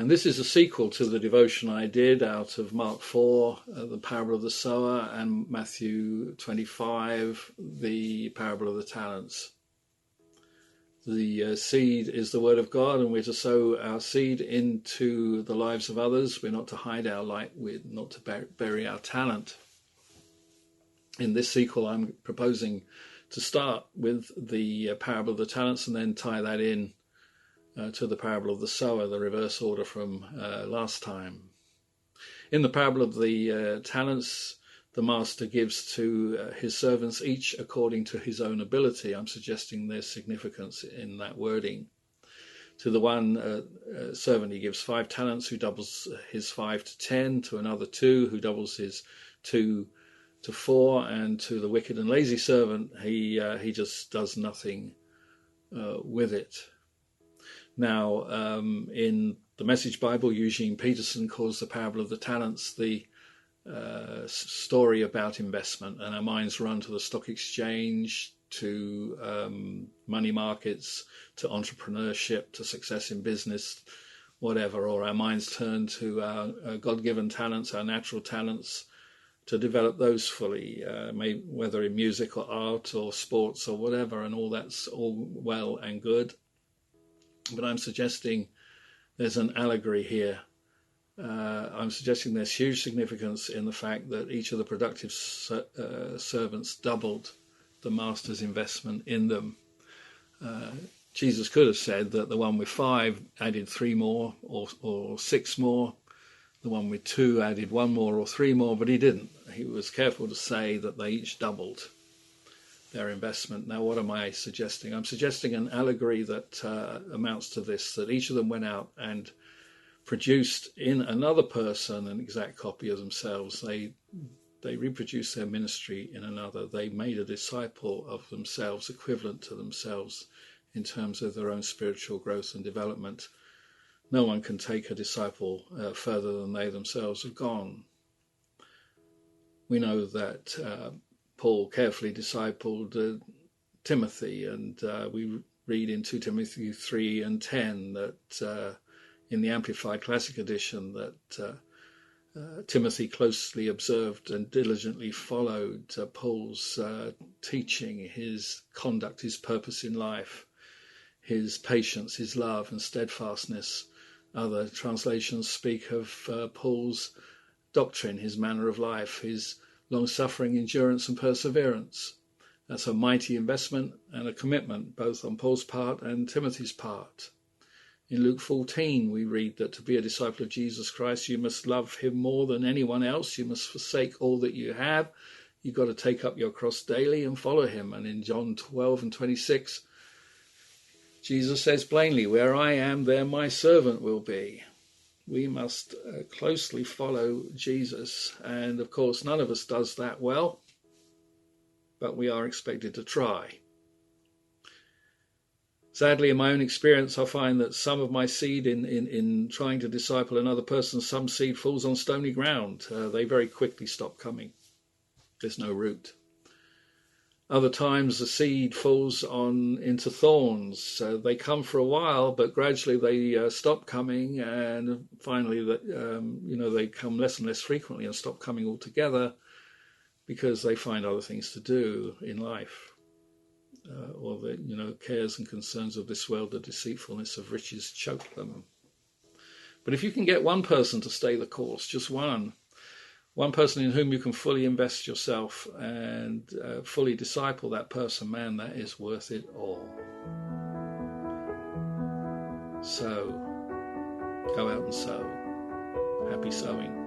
And this is a sequel to the devotion I did out of Mark 4, the parable of the sower, and Matthew 25, the parable of the talents. The seed is the word of God, and we're to sow our seed into the lives of others. We're not to hide our light. We're not to bury our talent. In this sequel, I'm proposing to start with the parable of the talents and then tie that in to the parable of the sower, the reverse order from last time. In the parable of the talents, the master gives to his servants each according to his own ability. I'm suggesting there's significance in that wording. To the one servant he gives 5 talents, who doubles his 5 to 10, to another 2, who doubles his 2 to 4, and to the wicked and lazy servant he just does nothing with it. Now, in the Message Bible, Eugene Peterson calls the parable of the talents the story about investment, and our minds run to the stock exchange, to money markets, to entrepreneurship, to success in business, whatever, or our minds turn to our God-given talents, our natural talents, to develop those fully, whether in music or art or sports or whatever, and all that's all well and good. But I'm suggesting there's an allegory here. I'm suggesting there's huge significance in the fact that each of the productive servants doubled the master's investment in them. Jesus could have said that the one with 5 added 3 more or 6 more. The one with 2 added 1 more or 3 more, but he didn't. He was careful to say that they each doubled their investment. Now, what am I suggesting? I'm suggesting an allegory that amounts to this, that each of them went out and produced in another person an exact copy of themselves. They reproduced their ministry in another. They made a disciple of themselves, equivalent to themselves in terms of their own spiritual growth and development. No one can take a disciple further than they themselves have gone. We know that Paul carefully discipled Timothy, and we read in 2 Timothy 3 and 10 that in the Amplified Classic Edition that Timothy closely observed and diligently followed Paul's teaching, his conduct, his purpose in life, his patience, his love and steadfastness. Other translations speak of Paul's doctrine, his manner of life, his long-suffering, endurance and perseverance. That's a mighty investment and a commitment, both on Paul's part and Timothy's part. In Luke 14, we read that to be a disciple of Jesus Christ, you must love him more than anyone else. You must forsake all that you have. You've got to take up your cross daily and follow him. And in John 12 and 26, Jesus says plainly, where I am, there my servant will be. We must closely follow Jesus. And of course, none of us does that well, but we are expected to try. Sadly, in my own experience, I find that some of my seed in trying to disciple another person, some seed falls on stony ground. They very quickly stop coming. There's no root. Other times the seed falls into thorns. They come for a while, but gradually they stop coming, and finally they come less and less frequently and stop coming altogether because they find other things to do in life. Or the cares and concerns of this world, the deceitfulness of riches choke them. But if you can get one person to stay the course, just one person in whom you can fully invest yourself and fully disciple that person, man, that is worth it all. So, go out and sow. Happy sowing.